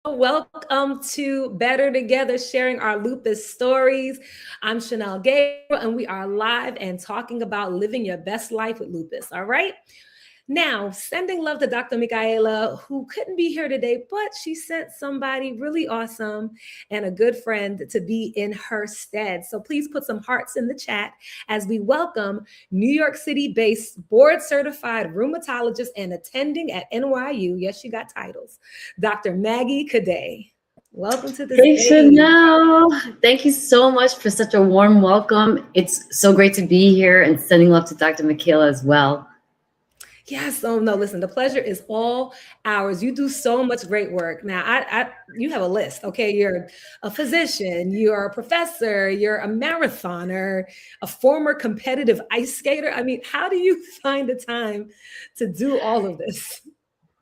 Welcome to Better Together, sharing our lupus stories. I'm Chanel Gabriel, and we are live and talking about living your best life with lupus. All right. Now, sending love to Dr. Michaela, who couldn't be here today, but she sent somebody really awesome and a good friend to be in her stead. So please put some hearts in the chat as we welcome New York City-based board-certified rheumatologist and attending at NYU. Yes, she got titles. Dr. Maggie Cadet. Welcome to the Hey, stage. Chanel. Thank you so much for such a warm welcome. It's so great to be here, and sending love to Dr. Michaela as well. Yes. Oh no. Listen, the pleasure is all ours. You do so much great work. Now, you have a list. Okay, you're a physician. You're a professor. You're a marathoner. A former competitive ice skater. I mean, how do you find the time to do all of this?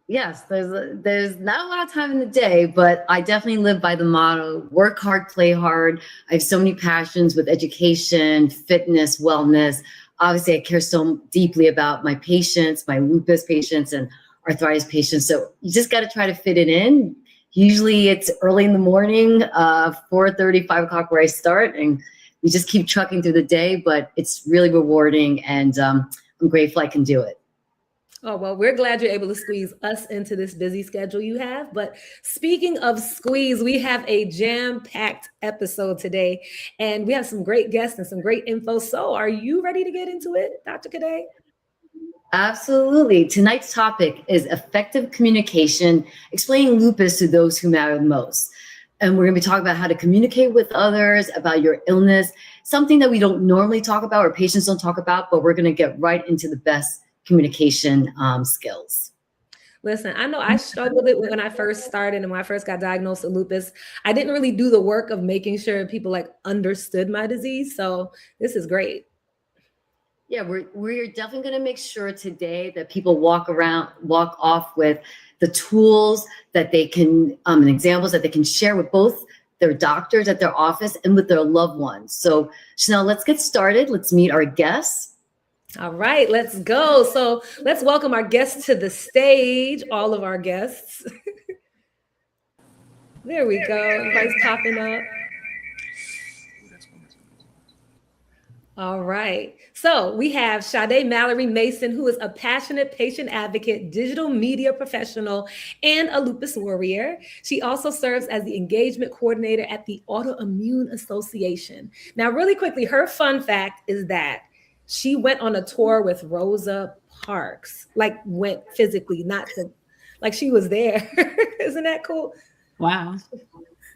Yes, there's not a lot of time in the day, but I definitely live by the motto: work hard, play hard. I have so many passions with education, fitness, wellness. Obviously, I care so deeply about my patients, my lupus patients and arthritis patients. So you just got to try to fit it in. Usually it's early in the morning, 4:30, 5 o'clock where I start, and we just keep trucking through the day, but it's really rewarding, and I'm grateful I can do it. Oh, well, we're glad you're able to squeeze us into this busy schedule you have. But speaking of squeeze, we have a jam-packed episode today, and we have some great guests and some great info. So are you ready to get into it, Dr. Cadet? Absolutely. Tonight's topic is effective communication, explaining lupus to those who matter the most. And we're going to be talking about how to communicate with others, about your illness, something that we don't normally talk about or patients don't talk about, but we're going to get right into the best communication skills. Listen, I know I struggled with it when I first started and when I first got diagnosed with lupus. I didn't really do the work of making sure people like understood my disease. So this is great. Yeah, we're definitely going to make sure today that people walk off with the tools that they can, and examples that they can share with both their doctors at their office and with their loved ones. So Chanel, let's get started. Let's meet our guests. All right, let's go. So let's welcome our guests to the stage, all of our guests. There we go. Everybody's popping up. All right. So we have Sade Mallory-Mason, who is a passionate patient advocate, digital media professional, and a lupus warrior. She also serves as the engagement coordinator at the Autoimmune Association. Now, really quickly, her fun fact is that she went on a tour with Rosa Parks, like went physically, not to, like she was there. Isn't that cool? Wow.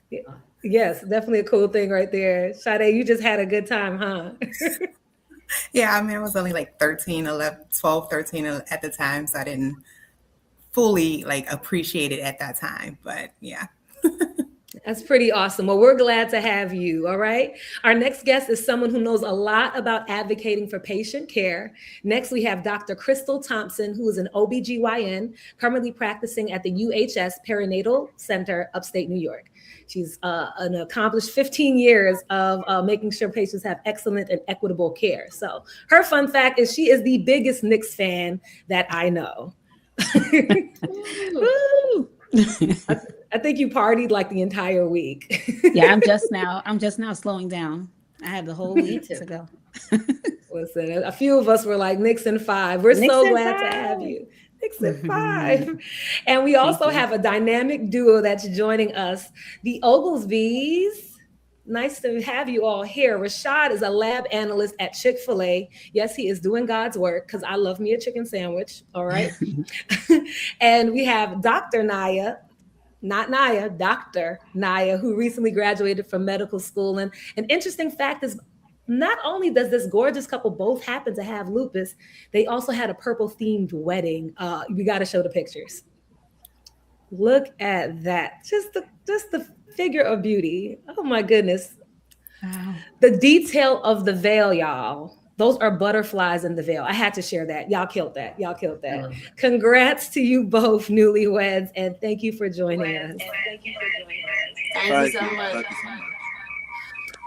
Yeah. Yes, definitely a cool thing right there. Sade, you just had a good time, huh? Yeah, I mean, I was only like 13, 11, 12, 13 at the time, so I didn't fully like appreciate it at that time, but yeah. That's pretty awesome. Well, we're glad to have you. All right. Our next guest is someone who knows a lot about advocating for patient care. Next, we have Dr. Krystal Thompson, who is an OBGYN, currently practicing at the UHS Perinatal Center, upstate New York. She's an accomplished 15 years of making sure patients have excellent and equitable care. So her fun fact is she is the biggest Knicks fan that I know. I think you partied like the entire week. Yeah, I'm just now slowing down. I had the whole week to go. Listen, a few of us were like Knicks in 5. We're Knicks so in glad 5. to have you. Knicks in 5. And we also have a dynamic duo that's joining us, the Oglesbys. Nice to have you all here. Rashad is a lab analyst at Chick-fil-A. Yes, he is doing God's work because I love me a chicken sandwich. All right. And we have Dr. Naya, not Naya, Dr. Naya, who recently graduated from medical school. And an interesting fact is not only does this gorgeous couple both happen to have lupus, they also had a purple themed wedding. We got to show the pictures. Look at that. Just the figure of beauty. Oh my goodness. Wow. The detail of the veil, y'all. Those are butterflies in the veil. I had to share that. Y'all killed that. Congrats to you both, newlyweds, and thank you for joining us. Thank you so much.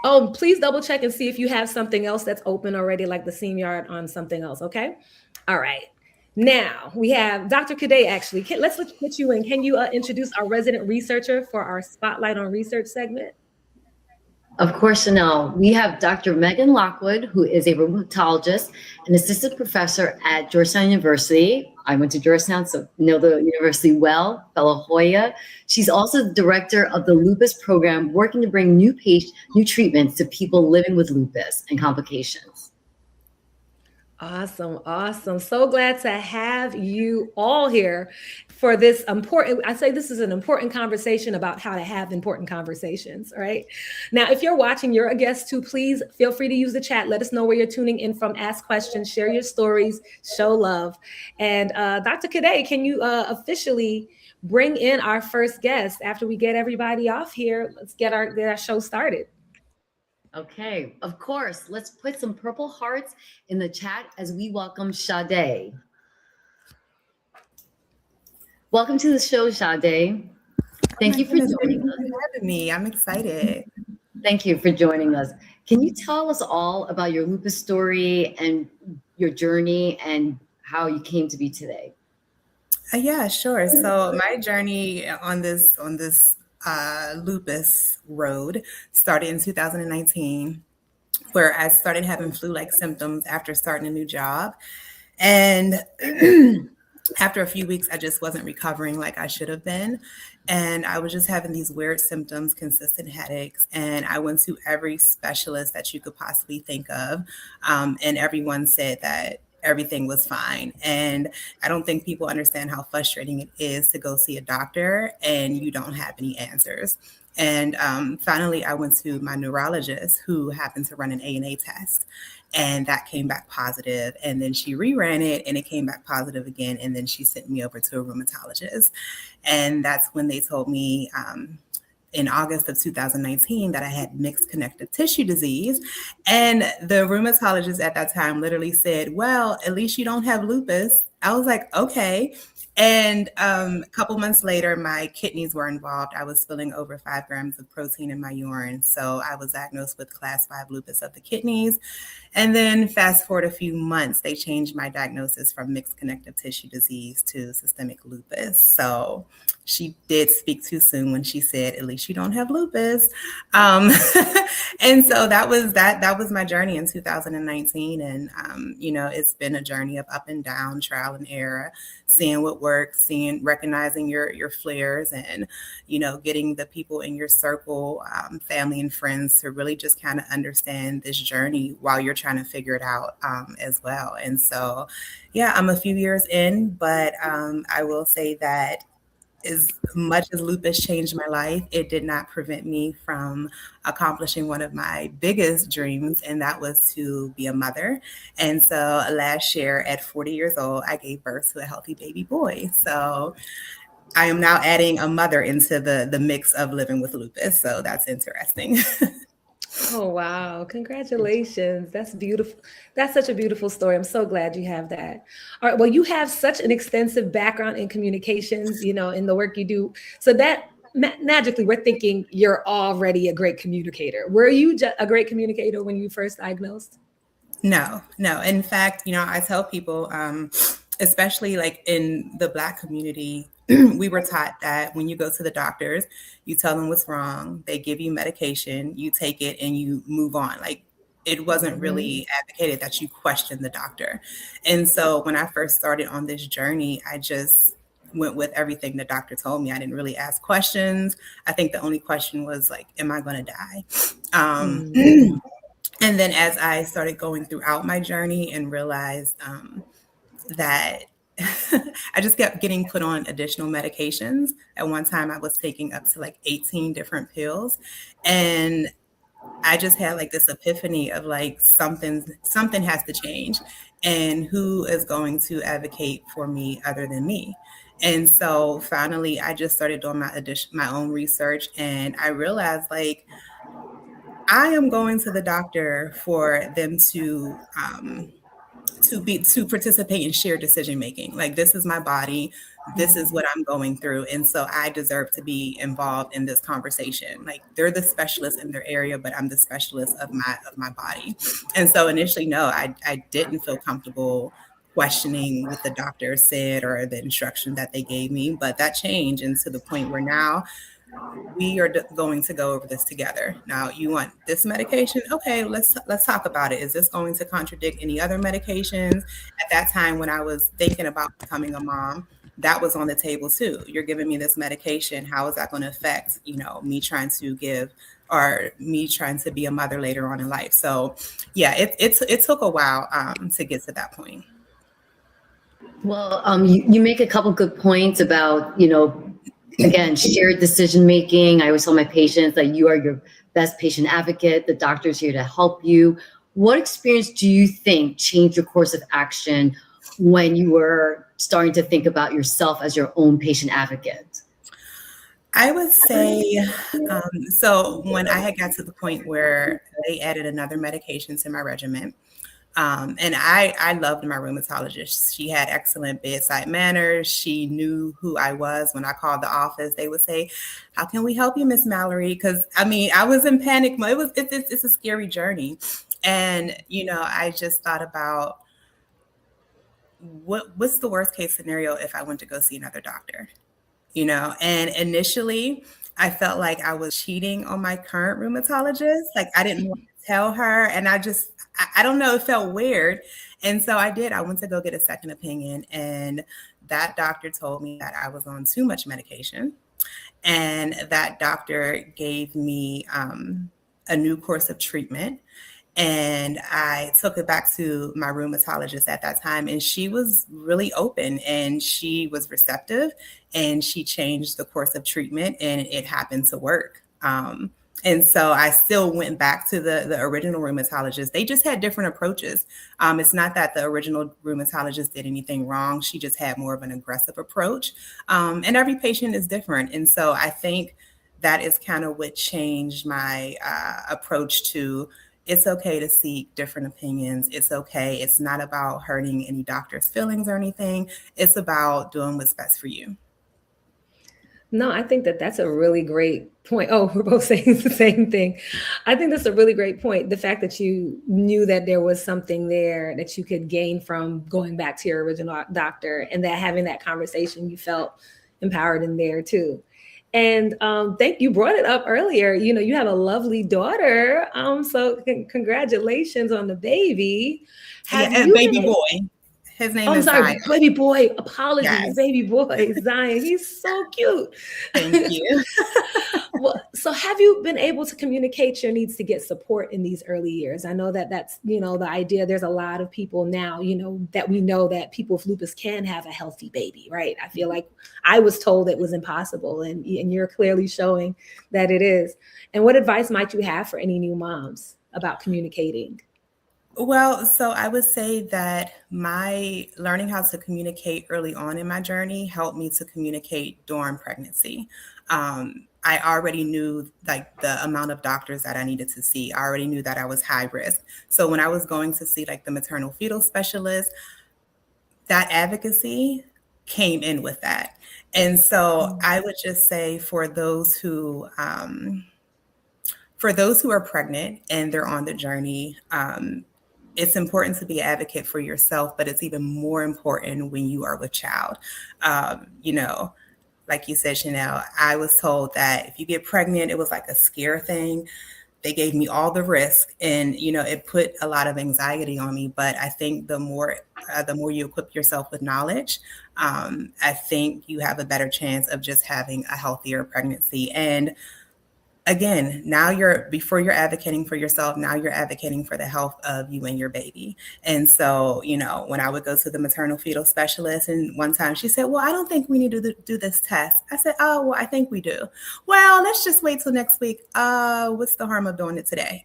Oh, please double check and see if you have something else that's open already, like the StreamYard on something else, okay? All right. Now we have Dr. Cadet. Actually, let's put you in. Can you introduce our resident researcher for our Spotlight on Research segment? Of course, Chanel. We have Dr. Megan Lockwood, who is a rheumatologist and assistant professor at Georgetown University. I went to Georgetown, so know the university well, fellow Hoya. She's also the director of the Lupus program, working to bring new treatments to people living with lupus and complications. Awesome. Awesome. So glad to have you all here for this important, I say this is an important conversation about how to have important conversations, right? Now, if you're watching, you're a guest too, please feel free to use the chat. Let us know where you're tuning in from, ask questions, share your stories, show love. And Dr. Cadet, can you officially bring in our first guest after we get everybody off here? Let's get our show started. Okay, of course. Let's put some purple hearts in the chat as we welcome Sade. Welcome to the show, Sade. Thank you for joining us. Thank you for having me. I'm excited. Thank you for joining us. Can you tell us all about your lupus story and your journey and how you came to be today? Yeah, sure. So my journey on this lupus road started in 2019, where I started having flu-like symptoms after starting a new job. And after a few weeks, I just wasn't recovering like I should have been. And I was just having these weird symptoms, consistent headaches. And I went to every specialist that you could possibly think of. And everyone said that everything was fine. And I don't think people understand how frustrating it is to go see a doctor and you don't have any answers. And finally, I went to my neurologist, who happened to run an ANA test, and that came back positive. And then she reran it and it came back positive again. And then she sent me over to a rheumatologist. And that's when they told me in August of 2019 that I had mixed connective tissue disease. And the rheumatologist at that time literally said, well, at least you don't have lupus. I was like, okay. And a couple months later, my kidneys were involved. I was spilling over 5 grams of protein in my urine. So I was diagnosed with class 5 lupus of the kidneys. And then fast forward a few months, they changed my diagnosis from mixed connective tissue disease to systemic lupus. So she did speak too soon when she said, at least you don't have lupus. And so that was my journey in 2019. And, it's been a journey of up and down, trial and error, seeing what works, recognizing your flares, and, getting the people in your circle, family and friends, to really just kind of understand this journey while you're trying to figure it out as well. And so, yeah, I'm a few years in, but I will say that as much as lupus changed my life, it did not prevent me from accomplishing one of my biggest dreams, and that was to be a mother. And so last year at 40 years old, I gave birth to a healthy baby boy. So I am now adding a mother into the mix of living with lupus. So that's interesting. Oh, wow. Congratulations. That's beautiful. That's such a beautiful story. I'm so glad you have that. All right. Well, you have such an extensive background in communications, in the work you do. So that magically, we're thinking you're already a great communicator. Were you a great communicator when you first diagnosed? No. In fact, I tell people, especially like in the Black community, we were taught that when you go to the doctors, you tell them what's wrong, they give you medication, you take it and you move on. Like, it wasn't really advocated that you question the doctor. And so when I first started on this journey, I just went with everything the doctor told me. I didn't really ask questions. I think the only question was like, am I going to die? And then as I started going throughout my journey and realized that I just kept getting put on additional medications. At one time, I was taking up to like 18 different pills. And I just had like this epiphany of like something has to change. And who is going to advocate for me other than me? And so finally, I just started doing my own research. And I realized like, I am going to the doctor for them to participate in shared decision making. Like, this is my body, this is what I'm going through, and so I deserve to be involved in this conversation. Like, they're the specialists in their area, but I'm the specialist of my body. And so initially, no, I didn't feel comfortable questioning what the doctor said or the instruction that they gave me, but that changed, and to the point where now we are going to go over this together. Now, you want this medication? Okay, let's talk about it. Is this going to contradict any other medications? At that time, when I was thinking about becoming a mom, that was on the table too. You're giving me this medication. How is that going to affect, me trying to give, or me trying to be a mother later on in life? So, yeah, it took a while to get to that point. Well, you make a couple good points about, again, shared decision making. I always tell my patients that you are your best patient advocate. The doctor's here to help you. What experience do you think changed your course of action when you were starting to think about yourself as your own patient advocate? I would say, so when I had got to the point where they added another medication to my regimen, and I loved my rheumatologist. She had excellent bedside manners. She knew who I was. When I called the office, they would say, "How can we help you, Miss Mallory?" Because I was in panic mode. It's a scary journey, and I just thought about what's the worst case scenario if I went to go see another doctor, And initially, I felt like I was cheating on my current rheumatologist. Like I didn't want to tell her, and I don't know, it felt weird. And so I did. I went to go get a second opinion, and that doctor told me that I was on too much medication. And that doctor gave me a new course of treatment. And I took it back to my rheumatologist at that time, and she was really open and she was receptive, and she changed the course of treatment, and it happened to work. And so I still went back to the original rheumatologist. They just had different approaches. It's not that the original rheumatologist did anything wrong. She just had more of an aggressive approach. And every patient is different. And so I think that is kind of what changed my approach to it's okay to seek different opinions. It's okay. It's not about hurting any doctor's feelings or anything. It's about doing what's best for you. No, I think that's a really great point. Oh, we're both saying the same thing. I think that's a really great point. The fact that you knew that there was something there that you could gain from going back to your original doctor, and that having that conversation, you felt empowered in there too. And you brought it up earlier. You have a lovely daughter. So congratulations on the baby. Baby boy. His name is Zion. Baby boy. Apologies, yes. Baby boy, Zion. He's so cute. Thank you. Well, so have you been able to communicate your needs to get support in these early years? I know that's, the idea. There's a lot of people now, that we know that people with lupus can have a healthy baby, right? I feel like I was told it was impossible, and you're clearly showing that it is. And what advice might you have for any new moms about communicating? Well, so I would say that my learning how to communicate early on in my journey helped me to communicate during pregnancy. I already knew like the amount of doctors that I needed to see. I already knew that I was high risk. So when I was going to see like the maternal fetal specialist, that advocacy came in with that. And so I would just say for those who are pregnant and they're on the journey, it's important to be an advocate for yourself, but it's even more important when you are with child. Like you said, Chanel, I was told that if you get pregnant, it was like a scare thing. They gave me all the risk, and it put a lot of anxiety on me. But I think the more you equip yourself with knowledge, I think you have a better chance of just having a healthier pregnancy. And again, before you're advocating for yourself, now you're advocating for the health of you and your baby. And so, when I would go to the maternal fetal specialist, and one time she said, well, I don't think we need to do this test. I said, oh, well, I think we do. Well, let's just wait till next week. What's the harm of doing it today?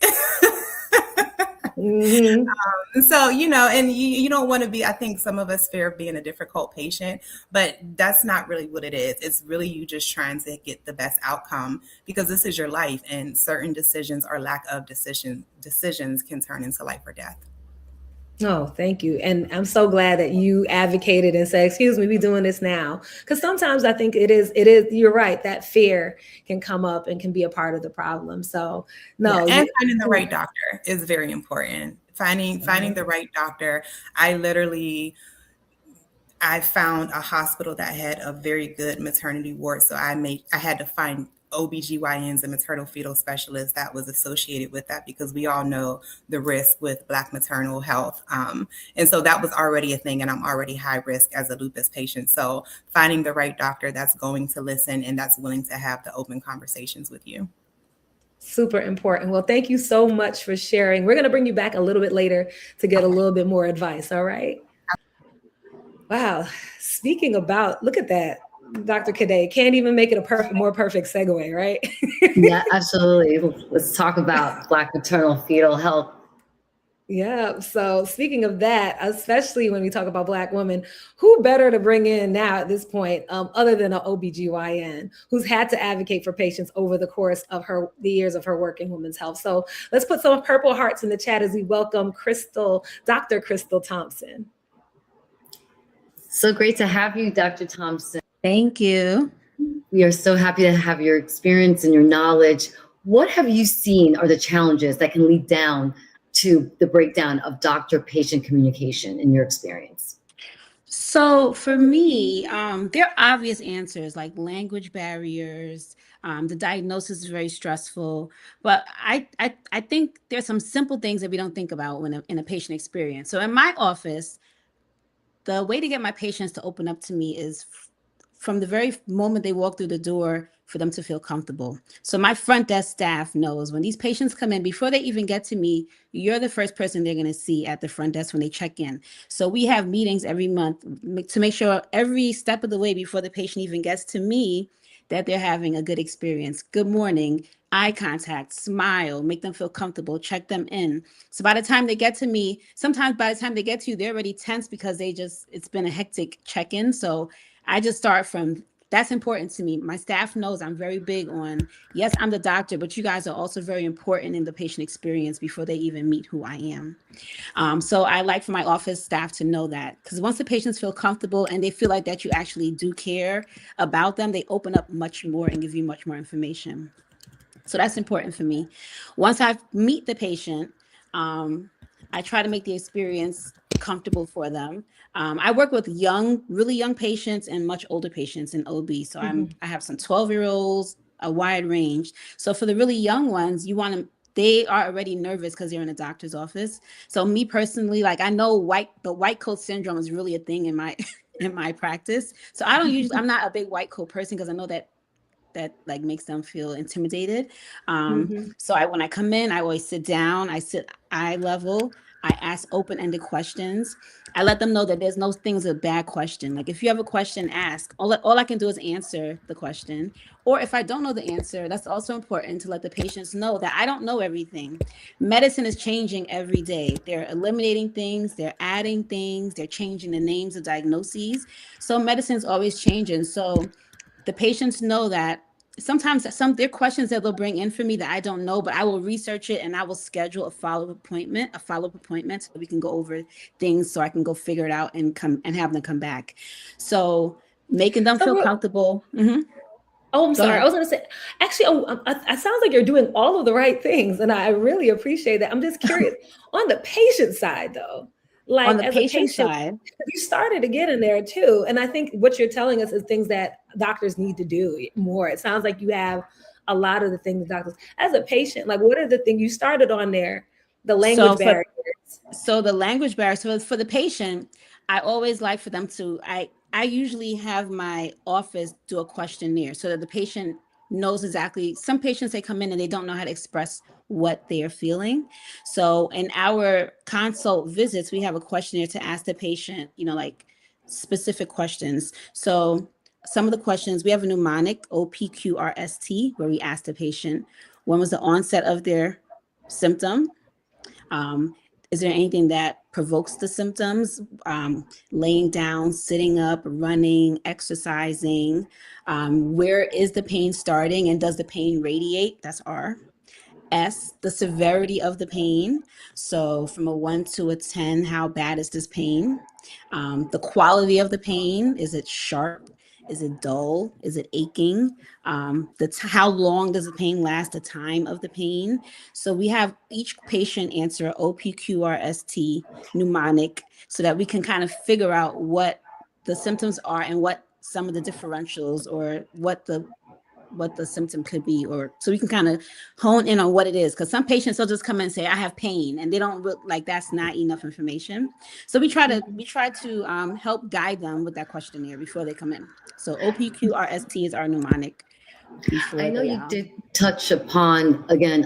Mm-hmm. So, and you don't want to be, I think some of us fear being a difficult patient, but that's not really what it is. It's really you just trying to get the best outcome, because this is your life, and certain decisions or lack of decisions can turn into life or death. Oh, thank you. And I'm so glad that you advocated and said, excuse me, we're doing this now. Because sometimes I think it is, you're right, that fear can come up and can be a part of the problem. So no. Yeah, and finding the right doctor is very important. Finding the right doctor. I literally I found a hospital that had a very good maternity ward. So I had to find OBGYNs and maternal fetal specialists that was associated with that, because we all know the risk with Black maternal health. And so that was already a thing, and I'm already high risk as a lupus patient. So finding the right doctor that's going to listen and that's willing to have the open conversations with you. Super important. Well, thank you so much for sharing. We're going to bring you back a little bit later to get a little bit more advice. All right. Wow. Speaking about, look at that. Dr. Cadet can't even make it a more perfect segue, right? Yeah, absolutely. Let's talk about Black maternal fetal health. Yeah. So speaking of that, especially when we talk about Black women, who better to bring in now at this point, other than an OBGYN who's had to advocate for patients over the course of the years of her work in women's health. So let's put some purple hearts in the chat as we welcome Dr. Krystal Thompson. So great to have you, Dr. Thompson. Thank you. We are so happy to have your experience and your knowledge. What have you seen are the challenges that can lead down to the breakdown of doctor-patient communication in your experience? So for me, there are obvious answers like language barriers. The diagnosis is very stressful, but I think there's some simple things that we don't think about in a patient experience. So in my office, the way to get my patients to open up to me is from the very moment they walk through the door, for them to feel comfortable. So my front desk staff knows when these patients come in, before they even get to me, you're the first person they're going to see at the front desk when they check in. So we have meetings every month to make sure every step of the way before the patient even gets to me, that they're having a good experience. Good morning, eye contact, smile, make them feel comfortable, check them in. So by the time they get to me, sometimes by the time they get to you, they're already tense because it's been a hectic check-in. So I just start from, that's important to me. My staff knows I'm very big on, yes, I'm the doctor, but you guys are also very important in the patient experience before they even meet who I am. So I like for my office staff to know that, because once the patients feel comfortable and they feel like that you actually do care about them, they open up much more and give you much more information. So that's important for me. Once I meet the patient, I try to make the experience comfortable for them. I work with really young patients and much older patients in OB. So I have some 12-year-olds, a wide range. So for the really young ones, they are already nervous because they're in a doctor's office. So me personally, like, I know the white coat syndrome is really a thing in my practice. So I'm not a big white coat person because I know that like makes them feel intimidated. So when I come in, I always sit down, I sit eye level, I ask open-ended questions. I let them know that there's no things a bad question. Like, if you have a question, ask. All I can do is answer the question. Or if I don't know the answer, that's also important to let the patients know that I don't know everything. Medicine is changing every day. They're eliminating things, they're adding things, they're changing the names of diagnoses. So medicine is always changing. So the patients know that sometimes there are questions that they'll bring in for me that I don't know, but I will research it and I will schedule a follow-up appointment so we can go over things, so I can go figure it out and have them come back. So making them feel comfortable. Oh, I'm sorry. I was going to say, actually, it sounds like you're doing all of the right things, and I really appreciate that. I'm just curious on the patient side, though. Like, on the patient side, you started to get in there too. And I think what you're telling us is things that doctors need to do more. It sounds like you have a lot of the things doctors, as a patient, like, what are the things you started on there? The language barriers. So the language barriers. So for the patient, I always like for them to, I usually have my office do a questionnaire so that the patient knows exactly. Some patients, they come in and they don't know how to express what they are feeling. So in our consult visits, we have a questionnaire to ask the patient, like specific questions. So some of the questions, we have a mnemonic, OPQRST, where we ask the patient, when was the onset of their symptom? Is there anything that provokes the symptoms? Laying down, sitting up, running, exercising. Where is the pain starting and does the pain radiate? That's R. S, the severity of the pain. So from a 1 to a 10, how bad is this pain? The quality of the pain, is it sharp? Is it dull? Is it aching? How long does the pain last? The time of the pain. So we have each patient answer OPQRST mnemonic so that we can kind of figure out what the symptoms are and what some of the differentials or what the symptom could be, or so we can kind of hone in on what it is. Because some patients will just come in and say, I have pain, and they don't like, that's not enough information. So we try to help guide them with that questionnaire before they come in. So OPQRST is our mnemonic. I know you did touch upon, again,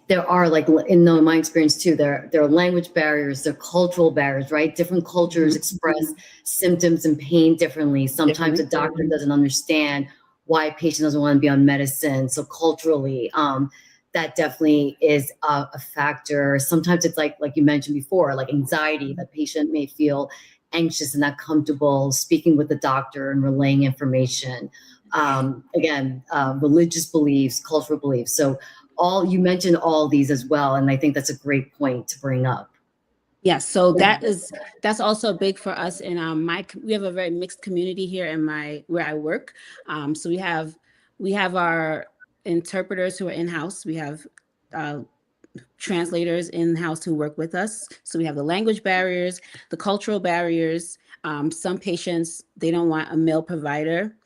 there are, like, in my experience too, there are language barriers, there are cultural barriers, right? Different cultures express symptoms and pain differently. Sometimes a doctor doesn't understand why a patient doesn't want to be on medicine. So culturally, that definitely is a factor. Sometimes it's like you mentioned before, like anxiety. The patient may feel anxious and not comfortable speaking with the doctor and relaying information. Again, religious beliefs, cultural beliefs. So you mentioned all these as well. And I think that's a great point to bring up. Yes, so that's also big for us. And we have a very mixed community here in where I work. So we have our interpreters who are in-house. We have translators in-house who work with us. So we have the language barriers, the cultural barriers. Some patients, they don't want a male provider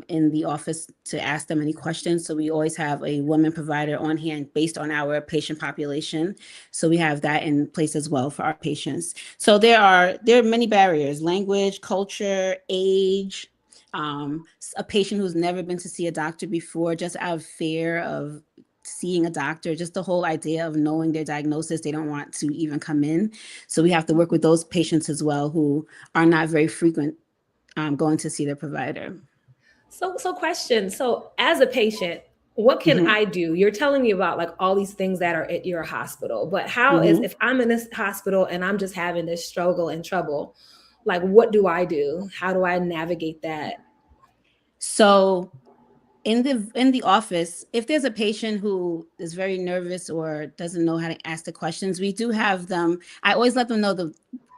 in the office to ask them any questions. So we always have a woman provider on hand based on our patient population. So we have that in place as well for our patients. So there are many barriers: language, culture, age, a patient who's never been to see a doctor before, just out of fear of seeing a doctor, just the whole idea of knowing their diagnosis, they don't want to even come in. So we have to work with those patients as well who are not very frequent going to see their provider. So question. So as a patient, what can I do? You're telling me about like all these things that are at your hospital, but how is, if I'm in this hospital and I'm just having this struggle and trouble, like what do I do? How do I navigate that? So in the office, if there's a patient who is very nervous or doesn't know how to ask the questions, we do have them. I always let them know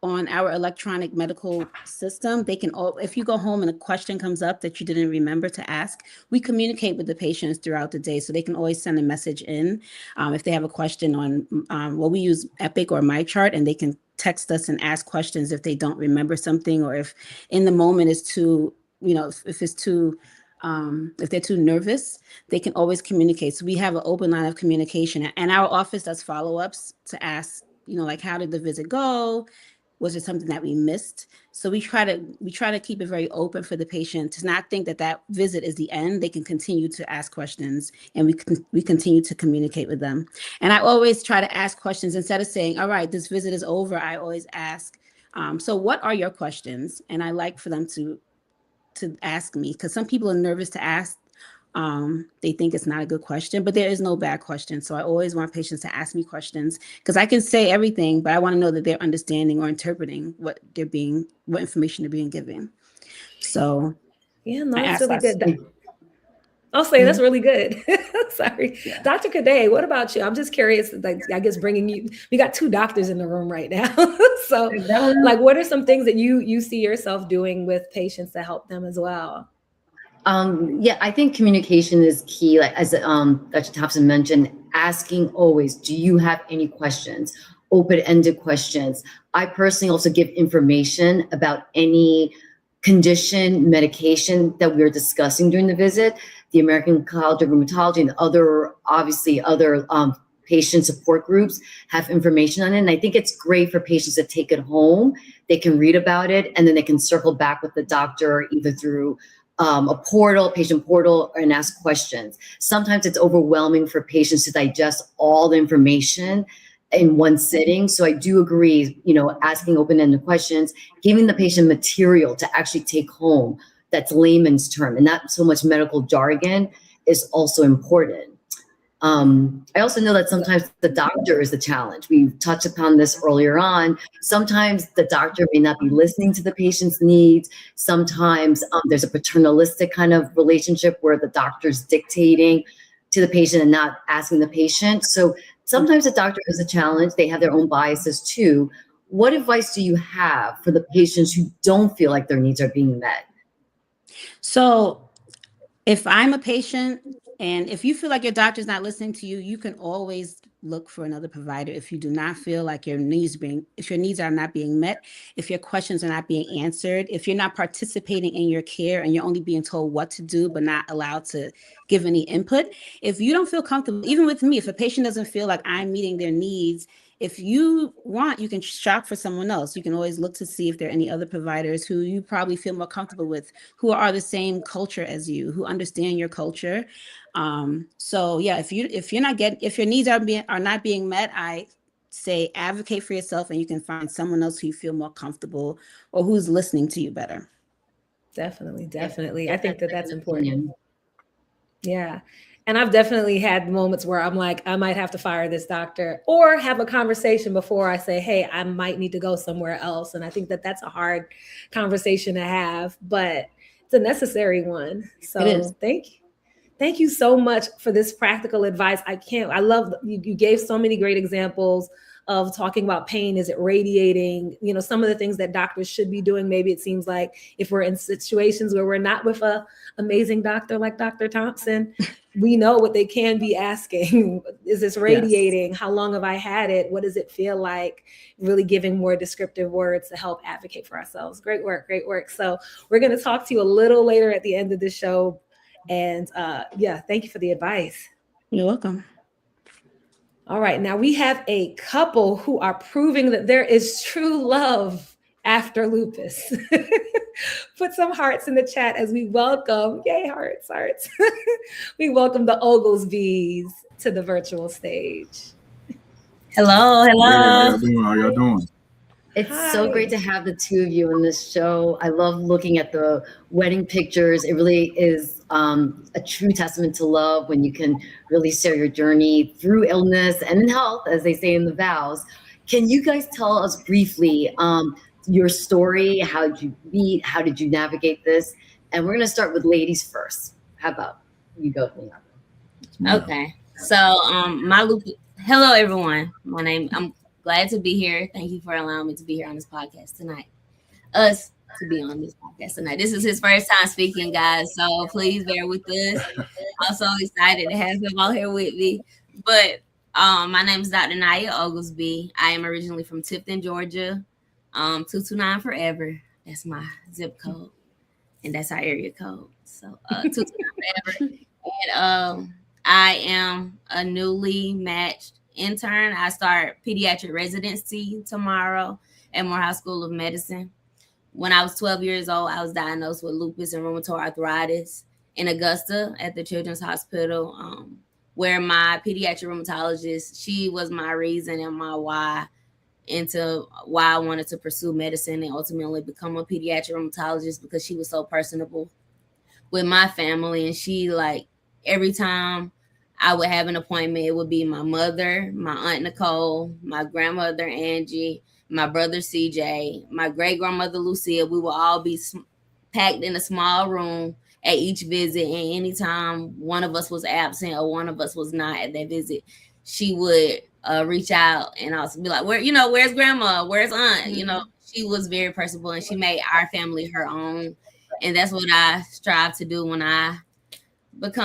on our electronic medical system, they can, if you go home and a question comes up that you didn't remember to ask, we communicate with the patients throughout the day. So they can always send a message in if they have a question on, we use Epic or MyChart, and they can text us and ask questions if they don't remember something, or if in the moment is too, if it's too, if they're too nervous, they can always communicate. So we have an open line of communication, and our office does follow-ups to ask, like, how did the visit go? Was it something that we missed? So we try to keep it very open for the patient to not think that visit is the end. They can continue to ask questions, and we continue to communicate with them. And I always try to ask questions instead of saying, all right, this visit is over. I always ask, so what are your questions? And I like for them to ask me, because some people are nervous to ask. They think it's not a good question, but there is no bad question. So I always want patients to ask me questions, because I can say everything, but I want to know that they're understanding or interpreting what information they're being given. So yeah, no, that's really good. I'll say that's really good. Sorry. Yeah. Dr. Cadet, what about you? I'm just curious, like, I guess we got two doctors in the room right now. So like, what are some things that you see yourself doing with patients to help them as well? Yeah, I think communication is key. Like, as Dr. Thompson mentioned, asking always, do you have any questions? Open-ended questions. I personally also give information about any condition, medication that we are discussing during the visit. The American College of Rheumatology and other patient support groups have information on it. And I think it's great for patients to take it home. They can read about it, and then they can circle back with the doctor either through a patient portal, and ask questions. Sometimes it's overwhelming for patients to digest all the information in one sitting. So I do agree, asking open-ended questions, giving the patient material to actually take home that's layman's term and not so much medical jargon is also important. I also know that sometimes the doctor is the challenge. We touched upon this earlier on. Sometimes the doctor may not be listening to the patient's needs. Sometimes there's a paternalistic kind of relationship where the doctor's dictating to the patient and not asking the patient. So sometimes the doctor is a challenge. They have their own biases too. What advice do you have for the patients who don't feel like their needs are being met? So if I'm a patient And if you feel like your doctor's not listening to you, you can always look for another provider. If you do not feel like if your needs are not being met, if your questions are not being answered, if you're not participating in your care and you're only being told what to do, but not allowed to give any input. If you don't feel comfortable, even with me, if a patient doesn't feel like I'm meeting their needs, if you want, you can shop for someone else. You can always look to see if there are any other providers who you probably feel more comfortable with, who are the same culture as you, who understand your culture. So yeah, if your needs are not being met, I say advocate for yourself, and you can find someone else who you feel more comfortable or who's listening to you better. Definitely. I think that's important. Yeah. And I've definitely had moments where I'm like, I might have to fire this doctor, or have a conversation before I say, hey, I might need to go somewhere else. And I think that's a hard conversation to have, but it's a necessary one. So thank you so much for this practical advice. I love you gave so many great examples of talking about pain. Is it radiating? Some of the things that doctors should be doing. Maybe it seems like if we're in situations where we're not with a amazing doctor like Dr. Thompson, we know what they can be asking. Is this radiating? Yes. How long have I had it? What does it feel like? Really giving more descriptive words to help advocate for ourselves. Great work. So we're going to talk to you a little later at the end of the show. And thank you for the advice. You're welcome. All right. Now we have a couple who are proving that there is true love after lupus. Put some hearts in the chat as we welcome, yay, hearts. We welcome the Oglesbys to the virtual stage. Hello. Hey, how y'all doing? It's so great to have the two of you in this show. I love looking at the wedding pictures. It really is a true testament to love when you can really share your journey through illness and in health, as they say in the vows. Can you guys tell us briefly your story? How did you meet? How did you navigate this? And we're going to start with ladies first. How about you go, Leon? Okay. So hello, everyone. I'm glad to be here. Thank you for allowing me to be here on this podcast tonight. To be on this podcast tonight. This is his first time speaking, guys. So please bear with us. I'm so excited to have him all here with me. But my name is Dr. Naya Oglesby. I am originally from Tifton, Georgia. 229 forever. That's my zip code. And that's our area code. So 229 forever. And I am a newly matched intern. I start pediatric residency tomorrow at Morehouse School of Medicine. When I was 12 years old, I was diagnosed with lupus and rheumatoid arthritis in Augusta at the Children's Hospital, where my pediatric rheumatologist, she was my reason and my why I wanted to pursue medicine and ultimately become a pediatric rheumatologist, because she was so personable with my family. And she, like, every time I would have an appointment, it would be my mother, my aunt Nicole, my grandmother Angie, my brother CJ, my great grandmother Lucia. We will all be packed in a small room at each visit. And anytime one of us was absent or one of us was not at that visit, she would reach out and also be like, where's grandma? Where's aunt? Mm-hmm. She was very personable, and she made our family her own. And that's what I strive to do when I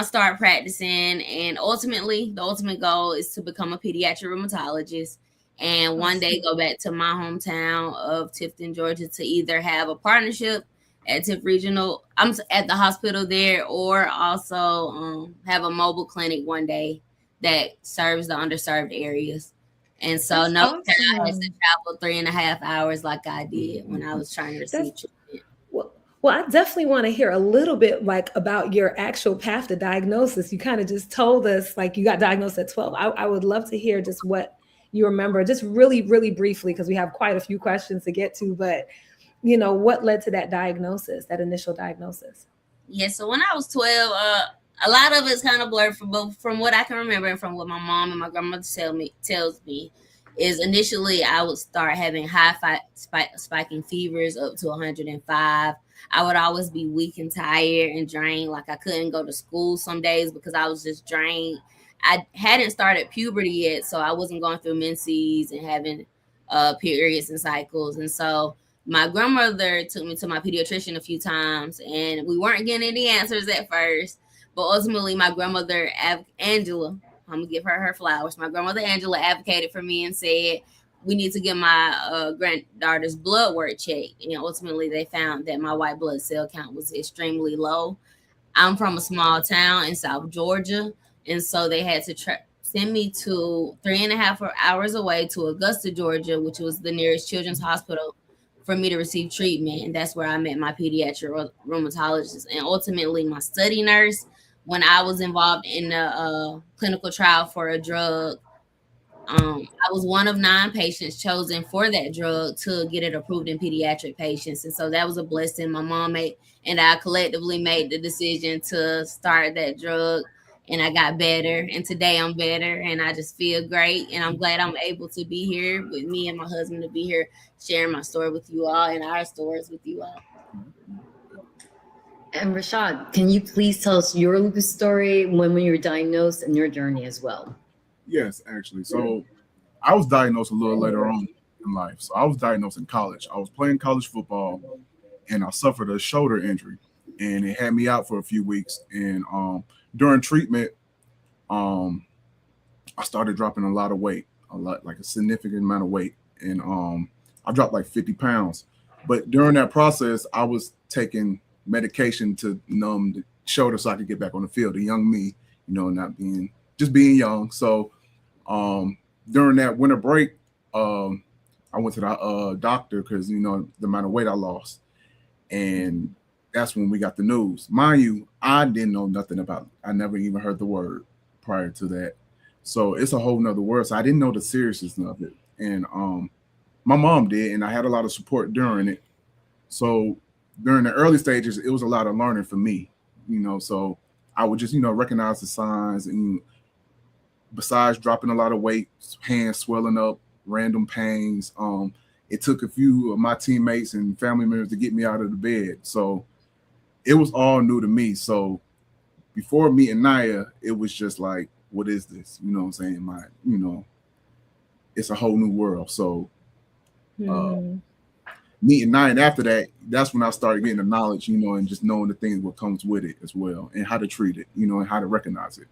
start practicing. And ultimately, the ultimate goal is to become a pediatric rheumatologist. And one day go back to my hometown of Tifton, Georgia, to either have a partnership at Tiff Regional, I'm at the hospital there, or also have a mobile clinic one day that serves the underserved areas. And so I had to travel 3.5 hours like I did when I was trying to receive treatment. Well, I definitely want to hear a little bit about your actual path to diagnosis. You kind of just told us you got diagnosed at 12. I would love to hear just what you remember, just really, really briefly, because we have quite a few questions to get to, but what led to that diagnosis, that initial diagnosis? Yeah, so when I was 12, a lot of it's kind of blurred from what I can remember and from what my mom and my grandmother tells me is initially I would start having high spiking fevers up to 105. I would always be weak and tired and drained. Like I couldn't go to school some days because I was just drained. I hadn't started puberty yet, so I wasn't going through menses and having periods and cycles. And so my grandmother took me to my pediatrician a few times, and we weren't getting any answers at first. But ultimately, my grandmother, Angela, I'm gonna give her flowers. My grandmother Angela advocated for me and said we need to get my granddaughter's blood work checked. And ultimately, they found that my white blood cell count was extremely low. I'm from a small town in South Georgia, and so they had to send me to 3.5 hours away to Augusta, Georgia, which was the nearest children's hospital for me to receive treatment. And that's where I met my pediatric rheumatologist and ultimately my study nurse. When I was involved in a clinical trial for a drug, I was one of 9 patients chosen for that drug to get it approved in pediatric patients. And so that was a blessing. My mom and I collectively made the decision to start that drug, and I got better. And today I'm better, and I just feel great. And I'm glad I'm able to be here with me and my husband to be here sharing my story with you all and our stories with you all. And Rashad, can you please tell us your lupus story, when you were diagnosed, and your journey as well? Yes, actually. So I was diagnosed a little later on in life. So I was diagnosed in college. I was playing college football, and I suffered a shoulder injury, and it had me out for a few weeks. And during treatment, I started dropping a lot of weight, like a significant amount of weight, and I dropped like 50 pounds. But during that process, I was taking medication to numb the shoulder so I could get back on the field. The young me, not being young. So during that winter break, I went to the doctor because, the amount of weight I lost. And that's when we got the news. Mind you, I didn't know nothing about it. I never even heard the word prior to that. So it's a whole nother world. So I didn't know the seriousness of it. And my mom did, and I had a lot of support during it. So during the early stages, it was a lot of learning for me, so I would just, recognize the signs. And besides dropping a lot of weight, hands swelling up, random pains, it took a few of my teammates and family members to get me out of the bed. So it was all new to me. So before meeting Naya, it was just like, what is this? You know what I'm saying? It's a whole new world. So meeting Naya, and after that, that's when I started getting the knowledge, and just knowing the things what comes with it as well, and how to treat it, and how to recognize it.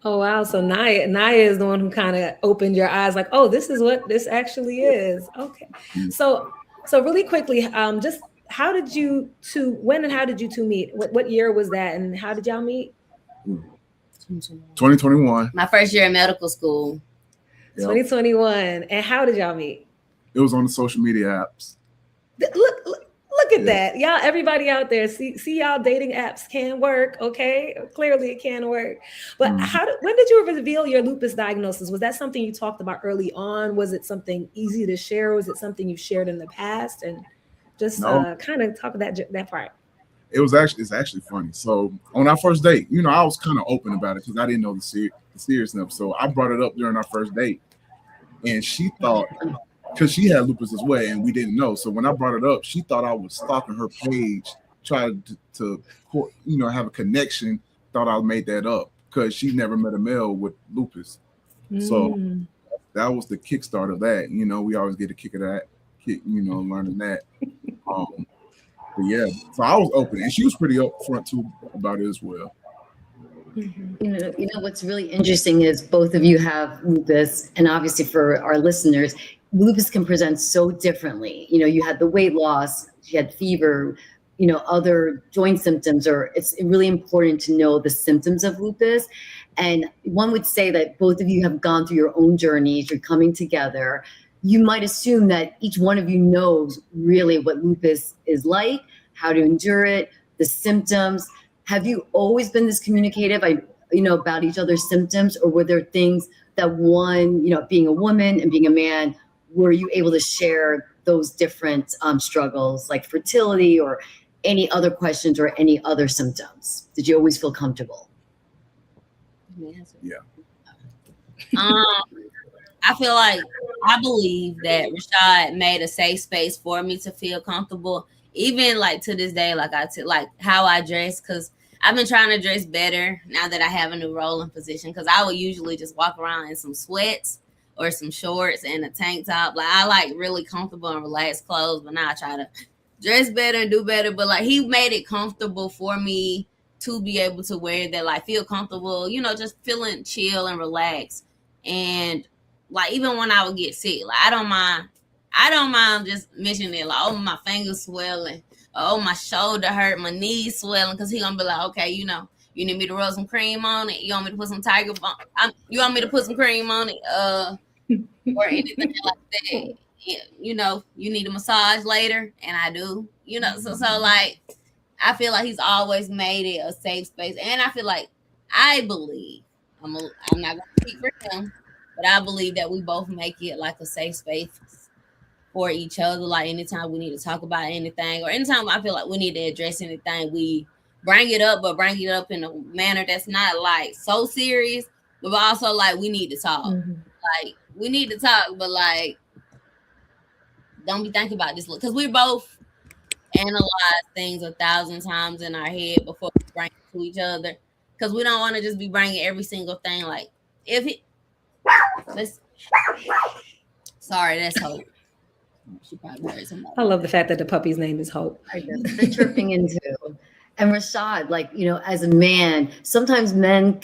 Oh, wow. So Naya is the one who kind of opened your eyes like, oh, this is what this actually is. Okay. Mm-hmm. So really quickly, just how did you when and how did you two meet? What year was that? And how did y'all meet? 2021. My first year in medical school. Yep. 2021. And how did y'all meet? It was on the social media apps. Look at that. Y'all, everybody out there, see y'all dating apps can work, okay? Clearly it can work. But when did you reveal your lupus diagnosis? Was that something you talked about early on? Was it something easy to share? Was it something you shared in the past? And just kind of talk about that part. It's actually funny. So on our first date, I was kind of open about it because I didn't know the seriousness. So I brought it up during our first date, and she thought, because she had lupus as well, and we didn't know. So when I brought it up, she thought I was stalking her page, tried to have a connection, thought I made that up because she never met a male with lupus. So that was the kickstart of that. We always get a kick of that, learning that. But yeah, so I was open, and she was pretty upfront too about it as well. Mm-hmm. What's really interesting is both of you have lupus, and obviously for our listeners, lupus can present so differently. You had the weight loss, you had fever, other joint symptoms, or it's really important to know the symptoms of lupus. And one would say that both of you have gone through your own journeys, you're coming together. You might assume that each one of you knows really what lupus is like, how to endure it, the symptoms. Have you always been this communicative, about each other's symptoms, or were there things that one, being a woman and being a man, were you able to share those different struggles like fertility or any other questions or any other symptoms? Did you always feel comfortable? Yeah. I believe that Rashad made a safe space for me to feel comfortable, even like to this day, like how I dress, because I've been trying to dress better now that I have a new role and position, because I would usually just walk around in some sweats or some shorts and a tank top. Like, I like really comfortable and relaxed clothes, but now I try to dress better and do better. But like, he made it comfortable for me to be able to wear that, like feel comfortable, you know, just feeling chill and relaxed. And like even when I would get sick, like I don't mind just mentioning it, like, oh, my fingers swelling, oh, my shoulder hurt, my knees swelling, because he gonna be like, okay, you know, you need me to rub some cream on it, you want me to put some tiger balm, you want me to put some cream on it, or anything like that. You know, you need a massage later, and I do, you know, so like I feel like he's always made it a safe space. And I feel like, I believe, I'm not gonna speak for him, but I believe that we both make it like a safe space for each other. Like anytime we need to talk about anything, or anytime I feel like we need to address anything, we bring it up, but bring it up in a manner that's not like so serious, but also like we need to talk. Like we need to talk, but like don't be thinking about this, because we both analyze things 1,000 times in our head before we bring it to each other, because we don't want to just be bringing every single thing. Like if it, sorry, that's Hope. She probably heard somebody. I love the fact that the puppy's name is Hope. I guess they're tripping into. And Rashad, like, you know, as a man, sometimes men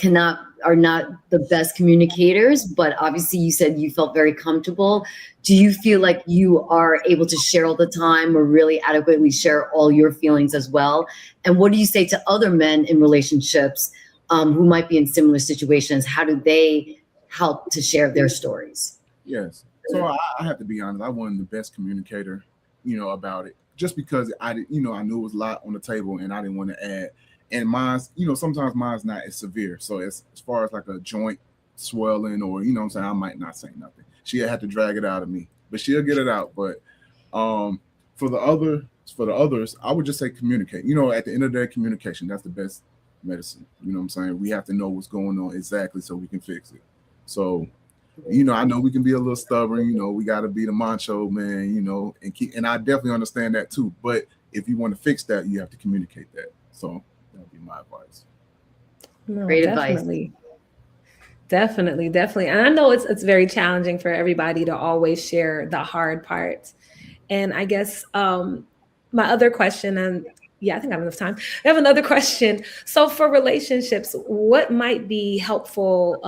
are not the best communicators, but obviously you said you felt very comfortable. Do you feel like you are able to share all the time, or really adequately share all your feelings as well? And what do you say to other men in relationships who might be in similar situations? How do they help to share their stories? Yes. So I have to be honest. I wasn't the best communicator, you know, about it, just because I knew it was a lot on the table and I didn't want to add. And mine's, you know, sometimes mine's not as severe. So as far as like a joint swelling, or, you know what I'm saying, I might not say nothing. She'll have to drag it out of me, but she'll get it out. But for the others, I would just say communicate. You know, at the end of the day, communication, that's the best medicine. You know what I'm saying? We have to know what's going on exactly so we can fix it. So, you know, I know we can be a little stubborn, you know, we got to be the macho man, you know, and I definitely understand that too. But if you want to fix that, you have to communicate that. So that would be my advice. No, Great definitely. advice. Definitely. And I know it's very challenging for everybody to always share the hard parts. And I guess my other question, and yeah, I think I have enough time. I have another question. So for relationships, what might be helpful?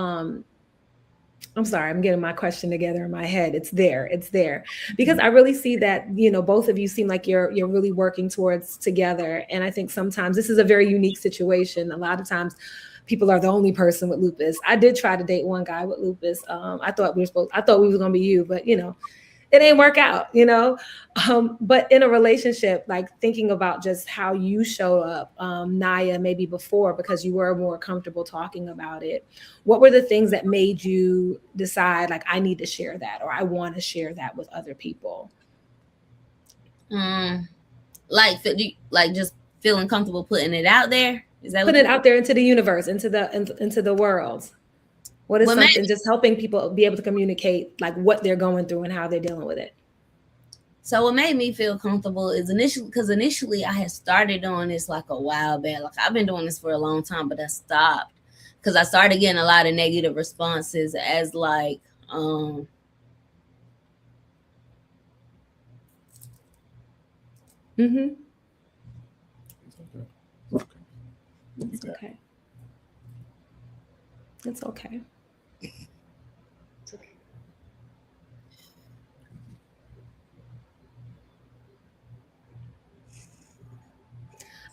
I'm sorry, I'm getting my question together in my head. It's there. Because I really see that, you know, both of you seem like you're really working towards together. And I think sometimes this is a very unique situation. A lot of times people are the only person with lupus. I did try to date one guy with lupus. I thought we was going to be you, but you know, it ain't work out, you know? But in a relationship, like thinking about just how you showed up, Naya, maybe before, because you were more comfortable talking about it. What were the things that made you decide, like, I need to share that, or I want to share that with other people? Like just feeling comfortable putting it out there. Is that putting it out there into the universe, into the world? What is something just helping people be able to communicate like what they're going through and how they're dealing with it? So what made me feel comfortable is initially I had started doing this like a while back. Like I've been doing this for a long time, but I stopped because I started getting a lot of negative responses as like, It's okay. It's okay.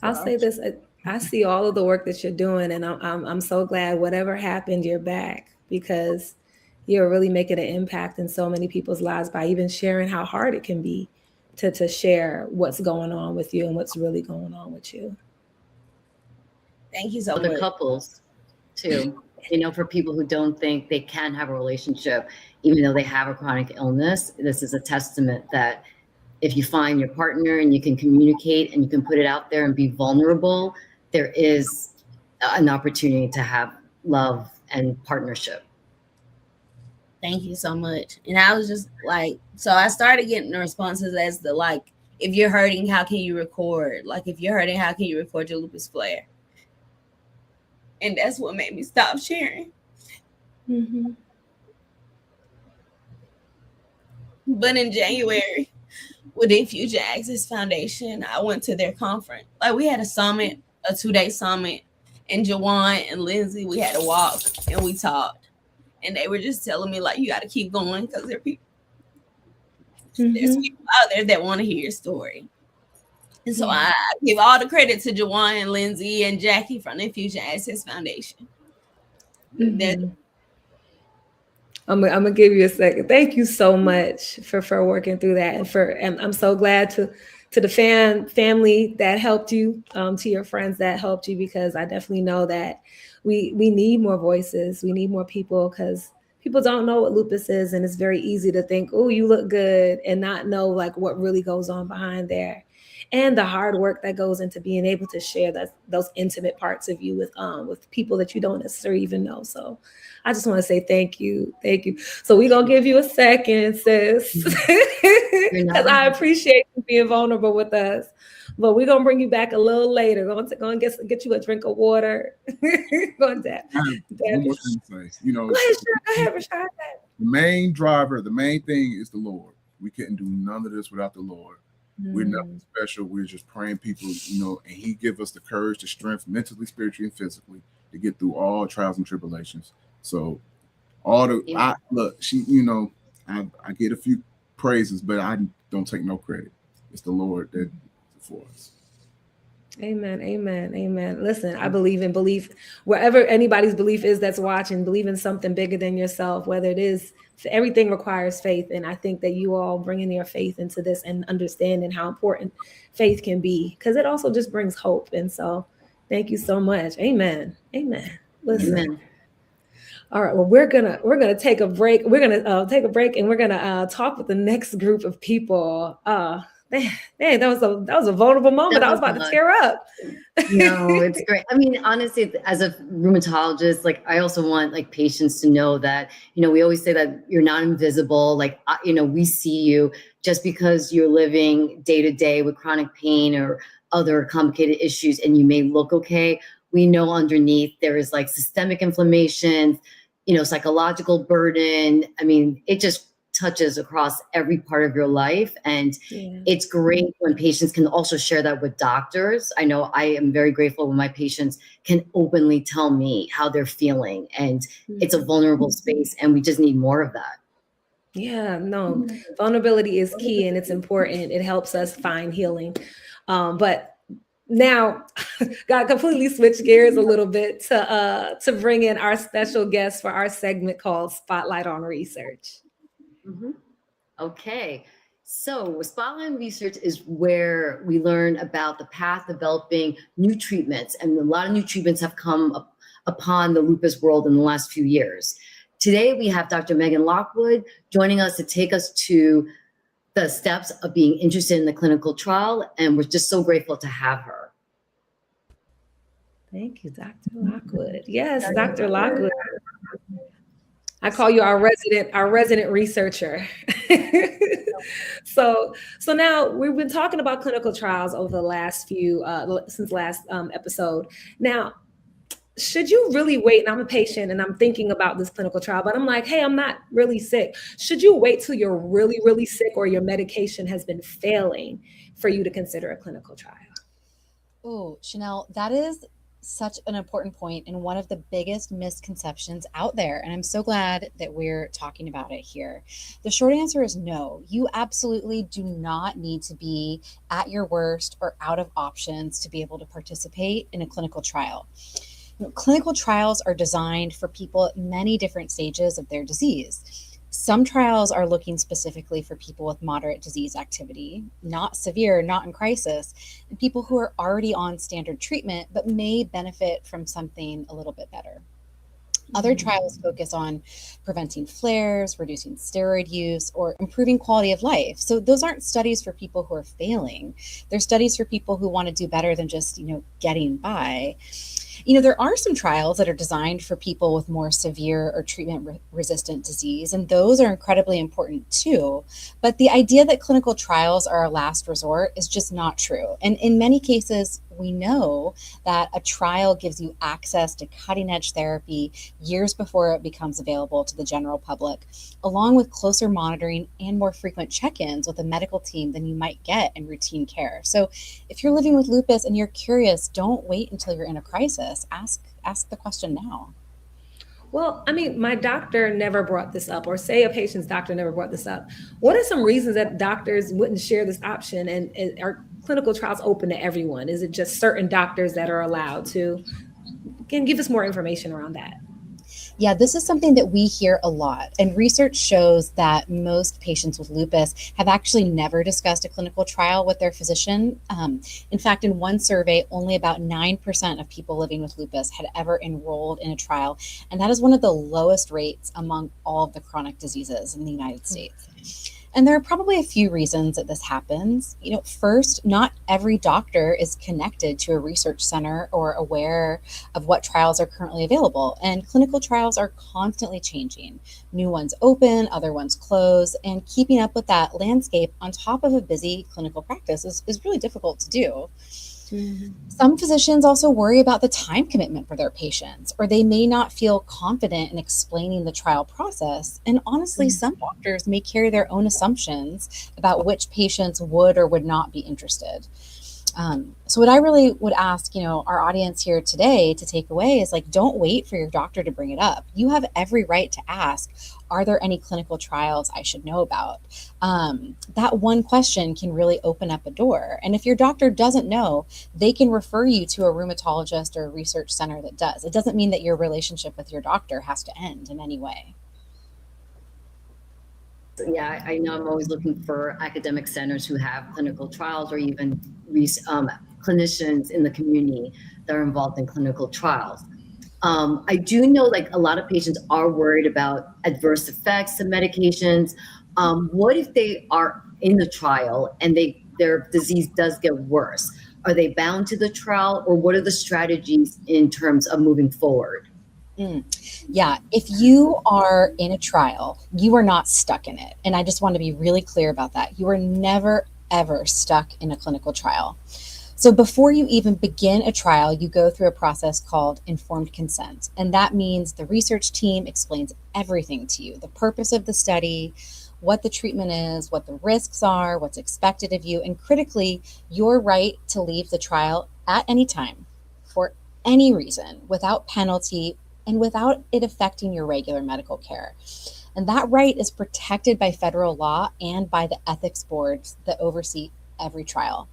I'll say this. I see all of the work that you're doing, and I'm so glad whatever happened, you're back, because you're really making an impact in so many people's lives by even sharing how hard it can be to share what's going on with you and what's really going on with you. Thank you so much. Other couples too, you know, for people who don't think they can have a relationship, even though they have a chronic illness, this is a testament that if you find your partner and you can communicate and you can put it out there and be vulnerable, there is an opportunity to have love and partnership. Thank you so much. And I was just like, so I started getting the responses as the, like, if you're hurting, how can you record? Like, if you're hurting, how can you record your lupus flare? And that's what made me stop sharing. Mm-hmm. But in January, with Infusion Access Foundation, I went to their conference. Like, we had a summit, a 2-day summit and Jawan and Lindsay, we had a walk and we talked. And they were just telling me, like, you got to keep going because there's people out there that want to hear your story. And so I give all the credit to Jawan and Lindsay and Jackie from the Infusion Access Foundation. I'm gonna give you a second. Thank you so much for working through that, and I'm so glad to the family that helped you, to your friends that helped you, because I definitely know that we need more voices. We need more people, because people don't know what lupus is, and it's very easy to think, oh, you look good, and not know like what really goes on behind there, and the hard work that goes into being able to share those intimate parts of you with people that you don't necessarily even know. So I just want to say thank you. So we're going to give you a second, sis, because I appreciate you being vulnerable with us. But we're going to bring you back a little later. Going to get you a drink of water. One more thing to say. You know, go ahead, Rashad. The main driver, the main thing is the Lord. We couldn't do none of this without the Lord. We're nothing special. We're just praying people, you know, and he give us the courage, the strength, mentally, spiritually, and physically, to get through all trials and tribulations. So I get a few praises, but I don't take no credit. It's the Lord that for us. Amen. Listen, I believe in belief. Wherever anybody's belief is that's watching, believe in something bigger than yourself, whether it is, everything requires faith. And I think that you all bringing your faith into this and understanding how important faith can be, because it also just brings hope. And so thank you so much. Amen. Listen. Amen. All right. Well, we're gonna take a break. We're gonna take a break, and we're gonna talk with the next group of people. Man, that was a vulnerable moment. I was about to tear up. No, it's great. I mean, honestly, as a rheumatologist, like, I also want like patients to know that, you know, we always say that you're not invisible. Like, you know, we see you. Just because you're living day to day with chronic pain or other complicated issues and you may look okay, we know underneath there is like systemic inflammation, you know, psychological burden. I mean, it just touches across every part of your life. And it's great when patients can also share that with doctors. I know I am very grateful when my patients can openly tell me how they're feeling, and it's a vulnerable space, and we just need more of that. Yeah, no, vulnerability is key, and it's important. It helps us find healing. But now, got completely switch gears a little bit to bring in our special guest for our segment called Spotlight on Research. Okay, so Spotlight on Research is where we learn about the path developing new treatments, and a lot of new treatments have come upon the lupus world in the last few years. Today, we have Dr. Megan Lockwood joining us to take us to the steps of being interested in the clinical trial, and we're just so grateful to have her. Thank you, Dr. Lockwood. Yes, Dr. Lockwood. I call you our resident researcher. So now we've been talking about clinical trials over the last few, since last episode. Now, should you really wait? And I'm a patient and I'm thinking about this clinical trial, but I'm like, hey, I'm not really sick. Should you wait till you're really, really sick or your medication has been failing for you to consider a clinical trial? Oh, Chanel, that is such an important point and one of the biggest misconceptions out there. And I'm so glad that we're talking about it here. The short answer is no. You absolutely do not need to be at your worst or out of options to be able to participate in a clinical trial. Clinical trials are designed for people at many different stages of their disease. Some trials are looking specifically for people with moderate disease activity, not severe, not in crisis, and people who are already on standard treatment but may benefit from something a little bit better. Other trials focus on preventing flares, reducing steroid use, or improving quality of life. So those aren't studies for people who are failing. They're studies for people who want to do better than just, getting by. There are some trials that are designed for people with more severe or treatment-resistant disease, and those are incredibly important too. But the idea that clinical trials are a last resort is just not true. And in many cases, We know that a trial gives you access to cutting edge therapy years before it becomes available to the general public, along with closer monitoring and more frequent check-ins with a medical team than you might get in routine care. So if you're living with lupus and you're curious, don't wait until you're in a crisis. Ask the question now. Well, I mean, my doctor never brought this up, or say a patient's doctor never brought this up. What are some reasons that doctors wouldn't share this option? And are clinical trials open to everyone? Is it just certain doctors that are allowed to? Can give us more information around that. Yeah, this is something that we hear a lot. And research shows that most patients with lupus have actually never discussed a clinical trial with their physician. In fact, in one survey, only about 9% of people living with lupus had ever enrolled in a trial. And that is one of the lowest rates among all of the chronic diseases in the United States. And there are probably a few reasons that this happens. First, not every doctor is connected to a research center or aware of what trials are currently available. And clinical trials are constantly changing. New ones open, other ones close, and keeping up with that landscape on top of a busy clinical practice is really difficult to do. Some physicians also worry about the time commitment for their patients, or they may not feel confident in explaining the trial process. And honestly, some doctors may carry their own assumptions about which patients would or would not be interested. So what I really would ask, our audience here today to take away is don't wait for your doctor to bring it up. You have every right to ask, are there any clinical trials I should know about? That one question can really open up a door. And if your doctor doesn't know, they can refer you to a rheumatologist or a research center that does. It doesn't mean that your relationship with your doctor has to end in any way. Yeah, I know I'm always looking for academic centers who have clinical trials, or even clinicians in the community that are involved in clinical trials. I do know a lot of patients are worried about adverse effects of medications. What if they are in the trial and their disease does get worse? Are they bound to the trial, or what are the strategies in terms of moving forward? Yeah, if you are in a trial, you are not stuck in it. And I just want to be really clear about that. You are never, ever stuck in a clinical trial. So before you even begin a trial, you go through a process called informed consent. And that means the research team explains everything to you: the purpose of the study, what the treatment is, what the risks are, what's expected of you, and critically, your right to leave the trial at any time for any reason, without penalty, and without it affecting your regular medical care. And that right is protected by federal law and by the ethics boards that oversee every trial.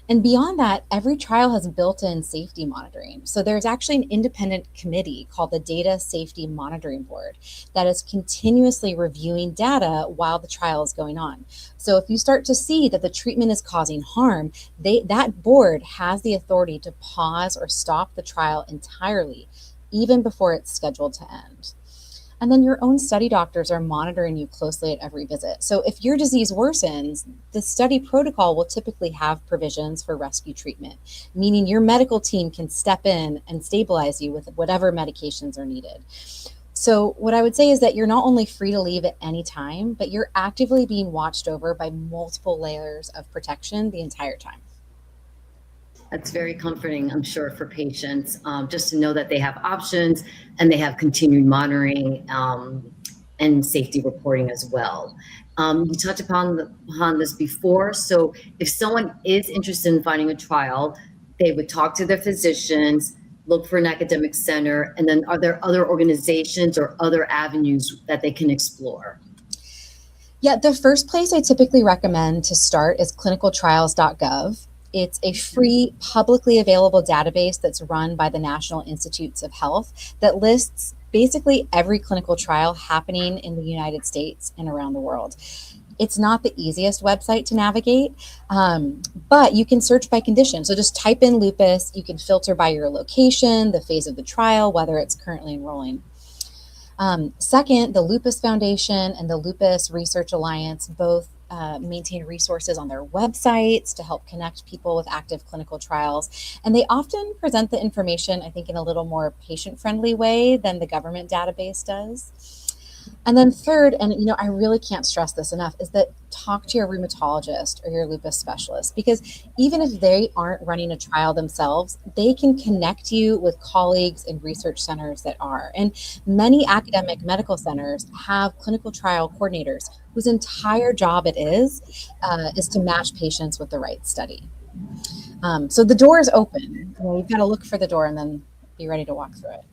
And beyond that, every trial has built-in safety monitoring. So there's actually an independent committee called the Data Safety Monitoring Board that is continuously reviewing data while the trial is going on. So if you start to see that the treatment is causing harm, that board has the authority to pause or stop the trial entirely, even before it's scheduled to end. And then your own study doctors are monitoring you closely at every visit. So if your disease worsens, the study protocol will typically have provisions for rescue treatment, meaning your medical team can step in and stabilize you with whatever medications are needed. So what I would say is that you're not only free to leave at any time, but you're actively being watched over by multiple layers of protection the entire time. That's very comforting, I'm sure, for patients, just to know that they have options and they have continued monitoring and safety reporting as well. You touched upon this before. So if someone is interested in finding a trial, they would talk to their physicians, look for an academic center, and then are there other organizations or other avenues that they can explore? Yeah, the first place I typically recommend to start is clinicaltrials.gov. It's a free, publicly available database that's run by the National Institutes of Health that lists basically every clinical trial happening in the United States and around the world. It's not the easiest website to navigate, but you can search by condition. So just type in lupus. You can filter by your location, the phase of the trial, whether it's currently enrolling. Second, the Lupus Foundation and the Lupus Research Alliance both maintain resources on their websites to help connect people with active clinical trials. And they often present the information, I think, in a little more patient-friendly way than the government database does. And then third, and I really can't stress this enough, is that talk to your rheumatologist or your lupus specialist, because even if they aren't running a trial themselves, they can connect you with colleagues in research centers that are. And many academic medical centers have clinical trial coordinators whose entire job it is to match patients with the right study. So the door is open. You've got to look for the door and then be ready to walk through it.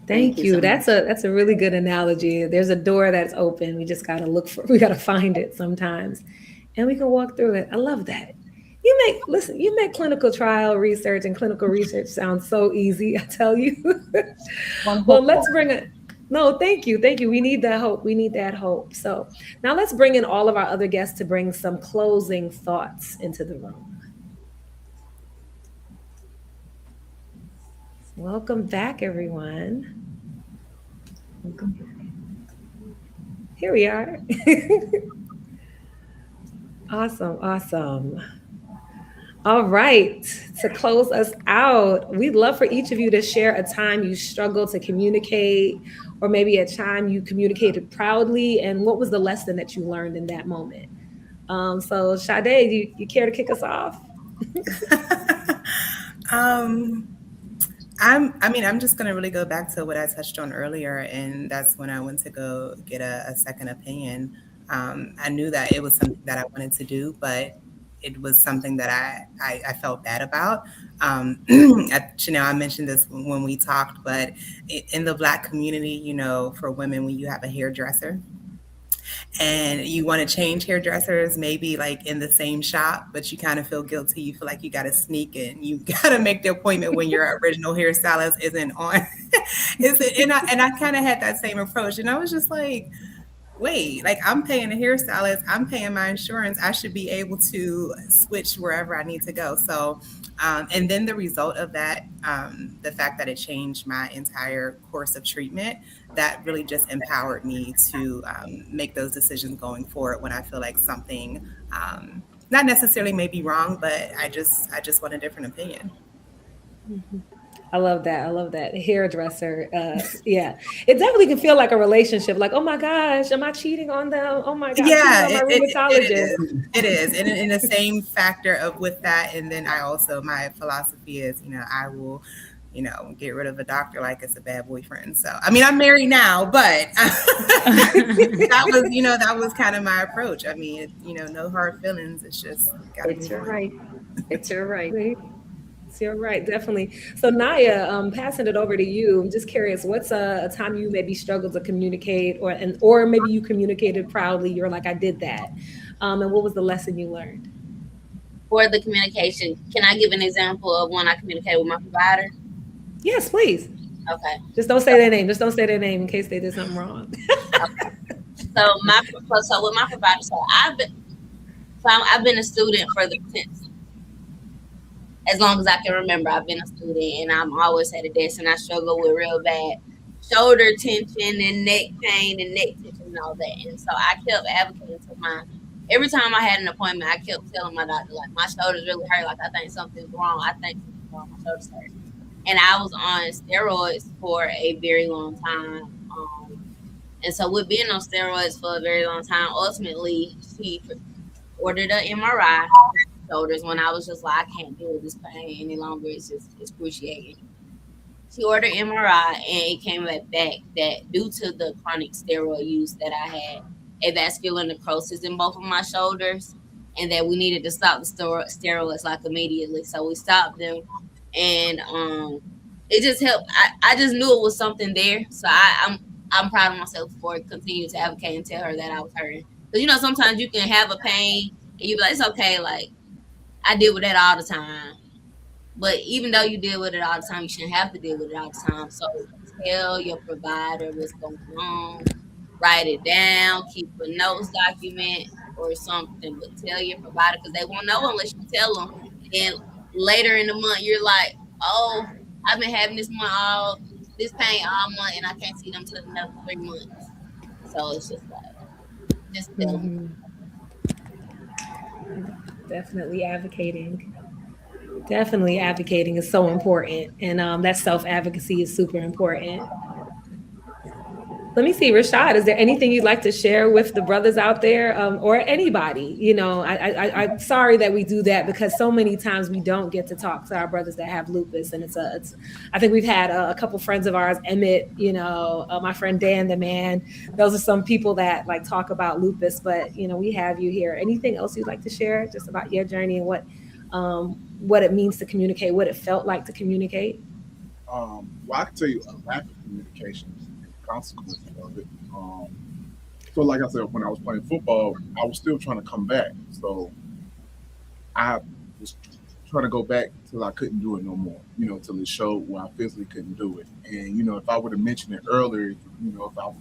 Thank you. so That's a really good analogy. There's a door that's open. We just got to find it sometimes, and we can walk through it. I love that. You make clinical trial research and clinical research sound so easy. I tell you. Well, let's bring it. No, thank you. We need that hope. So now let's bring in all of our other guests to bring some closing thoughts into the room. Welcome back, everyone. Here we are. Awesome. All right, to close us out, we'd love for each of you to share a time you struggled to communicate, or maybe a time you communicated proudly, and what was the lesson that you learned in that moment? So Sade, you care to kick us off? I'm just going to really go back to what I touched on earlier, and that's when I went to go get a second opinion. I knew that it was something that I wanted to do, but it was something that I felt bad about. Chanel, I mentioned this when we talked, but in the Black community, for women, when you have a hairdresser, and you want to change hairdressers, maybe like in the same shop, but you kind of feel guilty. You feel like you got to sneak in. You got to make the appointment when your original hairstylist isn't on. And I kind of had that same approach. And I was just like, wait, like I'm paying a hairstylist, I'm paying my insurance. I should be able to switch wherever I need to go. So, and then the result of that, the fact that it changed my entire course of treatment, that really just empowered me to make those decisions going forward when I feel like something, not necessarily may be wrong, but I just want a different opinion. Mm-hmm. I love that. Hairdresser. Yeah. It definitely can feel like a relationship. Like, oh my gosh, am I cheating on them? Oh my gosh. Yeah, my rheumatologist. It is. And in the same factor of with that. And then my philosophy is, I will, get rid of a doctor like it's a bad boyfriend. So, I mean, I'm married now, but that was kind of my approach. I mean, no hard feelings. It's just, it's your right. It's your right. You're right, definitely. So Naya, passing it over to you. I'm just curious, what's a time you maybe struggled to communicate, or maybe you communicated proudly? You're like, I did that, and what was the lesson you learned? For the communication, can I give an example of when I communicated with my provider? Yes, please. Okay. Just don't say their name. Just don't say their name in case they did something wrong. Okay. So with my provider, I've been a student since. As long as I can remember, I've been a student, and I'm always at a desk, and I struggle with real bad shoulder tension and neck pain and neck tension and all that. And so I kept advocating to every time I had an appointment, I kept telling my doctor, like, my shoulders really hurt. Like, I think something's wrong. My shoulders hurt. And I was on steroids for a very long time. And so with being on steroids for a very long time, ultimately, she ordered an MRI. Shoulders when I was just like, I can't deal with this pain any longer. It's just excruciating. She ordered MRI, and it came back that due to the chronic steroid use that I had, a vascular necrosis in both of my shoulders, and that we needed to stop the steroids like immediately. So we stopped them, and it just helped. I just knew it was something there. So I'm proud of myself for continuing to advocate and tell her that I was hurting. Because sometimes you can have a pain and you be like, it's okay, like, I deal with that all the time. But even though you deal with it all the time, you shouldn't have to deal with it all the time. So tell your provider what's going on. Write it down. Keep a notes document or something. But tell your provider, because they won't know unless you tell them. And later in the month, you're like, oh, I've been having this pain all month, and I can't see them till another 3 months. So it's just like, just tell them. Definitely advocating is so important, and that self-advocacy is super important. Let me see, Rashad, is there anything you'd like to share with the brothers out there, or anybody? You know, I'm sorry that we do that because so many times we don't get to talk to our brothers that have lupus. And I think we've had a couple friends of ours, Emmett, you know, my friend Dan, the man, those are some people that like talk about lupus, but you know, we have you here. Anything else you'd like to share just about your journey and what it means to communicate, what it felt like to communicate? Well, I can tell you a lack of communication consequences of it. So like I said, when I was playing football, I was still trying to come back. So I was trying to go back till I couldn't do it no more, you know, till it showed where I physically couldn't do it. And, you know, if I would have mentioned it earlier, you know, if I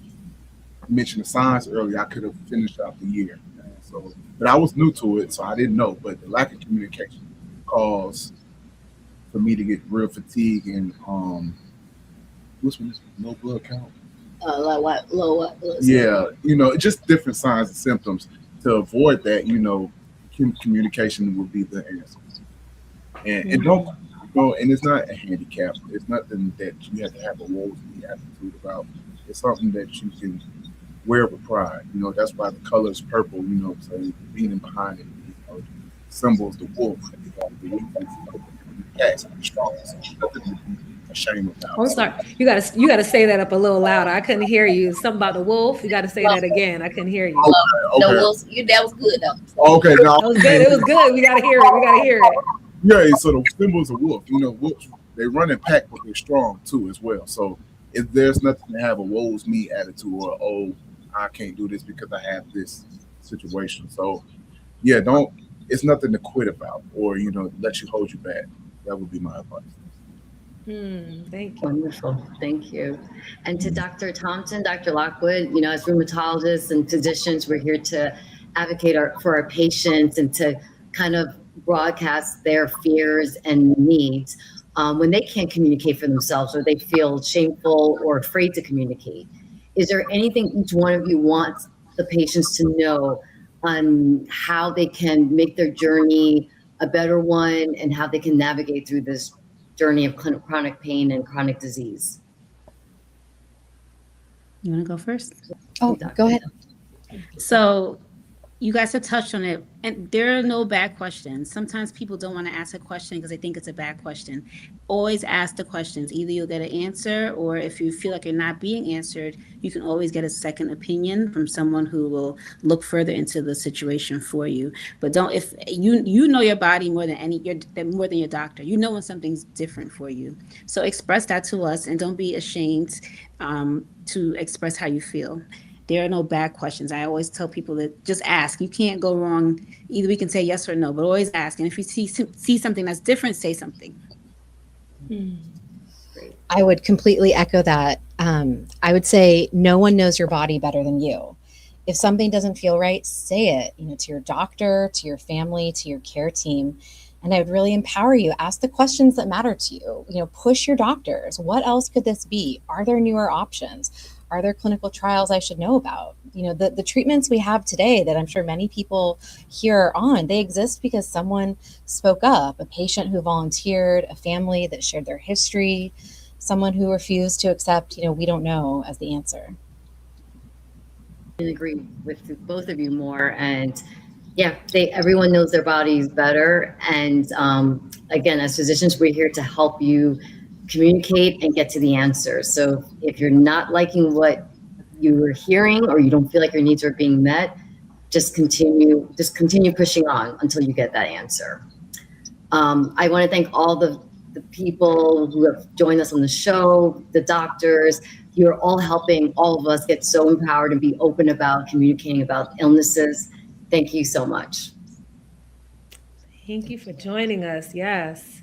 mentioned the signs earlier, I could have finished out the year. And so, but I was new to it, so I didn't know. But the lack of communication caused for me to get real fatigued and what's when this low blood count? Like what? Low what? Yeah, you know, just different signs and symptoms. To avoid that, you know, communication would be the answer. And don't, you know, and it's not a handicap. It's nothing that you have to have a woeful attitude about. It's something that you can wear with pride. You know, that's why the color is purple. You know, so the meaning behind it, you know, symbols the wolf. And the wolf is the cats and the strong. So nothing to be ashamed about. Oh, sorry. You gotta say that up a little louder. I couldn't hear you. Something about the wolf. You gotta say that again. I couldn't hear you. Okay. The wolves, that was good though. Okay, no. That was good. It was good. We gotta hear it. We gotta hear it. Yeah, so the symbol's a wolf. You know, wolves, they run in pack, but they're strong too as well. So if there's nothing to have a woe's me attitude or, oh, I can't do this because I have this situation. So yeah, it's nothing to quit about or, you know, let you hold you back. That would be my advice. Thank you. Wonderful. Thank you. And to Dr. Thompson, Dr. Lockwood, you know, as rheumatologists and physicians, we're here to advocate for our patients and to kind of broadcast their fears and needs when they can't communicate for themselves or they feel shameful or afraid to communicate. Is there anything each one of you wants the patients to know on how they can make their journey a better one and how they can navigate through this journey of chronic pain and chronic disease? You want to go first? Oh, go ahead. So you guys have touched on it, and there are no bad questions. Sometimes people don't want to ask a question because they think it's a bad question. Always ask the questions. Either you'll get an answer, or if you feel like you're not being answered, you can always get a second opinion from someone who will look further into the situation for you. But don't, if you know your body more than your doctor. You know when something's different for you. So express that to us, and don't be ashamed to express how you feel. There are no bad questions. I always tell people that just ask. You can't go wrong. Either we can say yes or no, but always ask. And if you see something that's different, say something. I would completely echo that. I would say no one knows your body better than you. If something doesn't feel right, say it, you know, to your doctor, to your family, to your care team. And I would really empower you. Ask the questions that matter to you. You know, push your doctors. What else could this be? Are there newer options? Are there clinical trials I should know about? You know, the treatments we have today that I'm sure many people here are on, they exist because someone spoke up, a patient who volunteered, a family that shared their history, someone who refused to accept, you know, we don't know as the answer. I agree with both of you more. And yeah, everyone knows their bodies better. And again, as physicians, we're here to help you communicate and get to the answer. So if you're not liking what you are hearing or you don't feel like your needs are being met, just continue pushing on until you get that answer. I want to thank all the people who have joined us on the show, the doctors. You're all helping all of us get so empowered and be open about communicating about illnesses. Thank you so much. Thank you for joining us. Yes.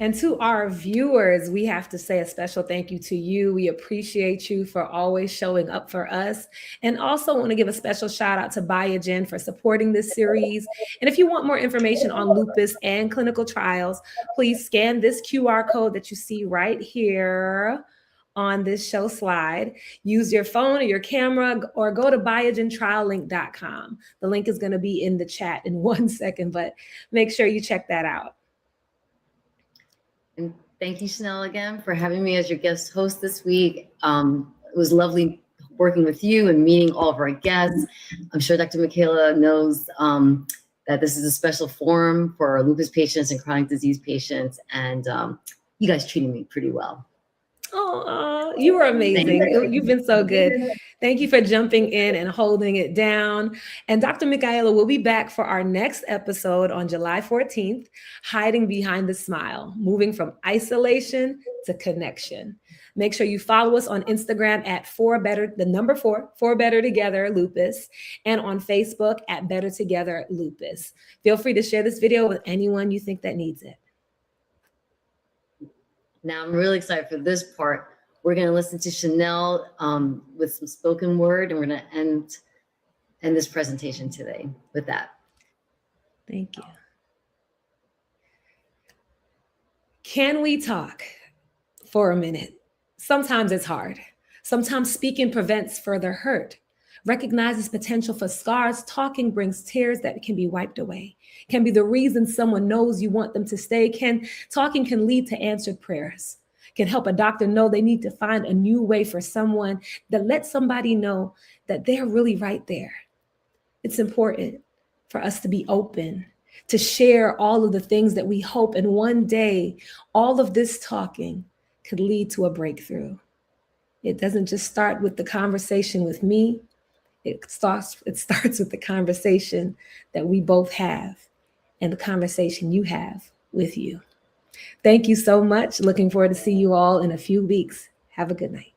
And to our viewers, we have to say a special thank you to you. We appreciate you for always showing up for us. And also want to give a special shout out to Biogen for supporting this series. And if you want more information on lupus and clinical trials, please scan this QR code that you see right here on this show slide. Use your phone or your camera or go to biogentriallink.com. The link is going to be in the chat in 1 second, but make sure you check that out. And thank you, Chanel, again for having me as your guest host this week. It was lovely working with you and meeting all of our guests. I'm sure Dr. Michaela knows that this is a special forum for lupus patients and chronic disease patients, and you guys treated me pretty well. Oh, you were amazing. You've been so good. Thank you for jumping in and holding it down. And Dr. Michaela will be back for our next episode on July 14th, Hiding Behind the Smile, moving from isolation to connection. Make sure you follow us on Instagram at 4better, the number 4 Better Together Lupus, and on Facebook at Better Together Lupus. Feel free to share this video with anyone you think that needs it. Now I'm really excited for this part. We're going to listen to Chanel with some spoken word, and we're going to end this presentation today with that. Thank you. Can we talk for a minute? Sometimes it's hard. Sometimes speaking prevents further hurt. Recognizes potential for scars. Talking brings tears that can be wiped away. Can be the reason someone knows you want them to stay. Talking can lead to answered prayers. Can help a doctor know they need to find a new way for someone that lets somebody know that they're really right there. It's important for us to be open, to share all of the things that we hope, and one day all of this talking could lead to a breakthrough. It doesn't just start with the conversation with me. It starts with the conversation that we both have and the conversation you have with you. Thank you so much. Looking forward to see you all in a few weeks. Have a good night.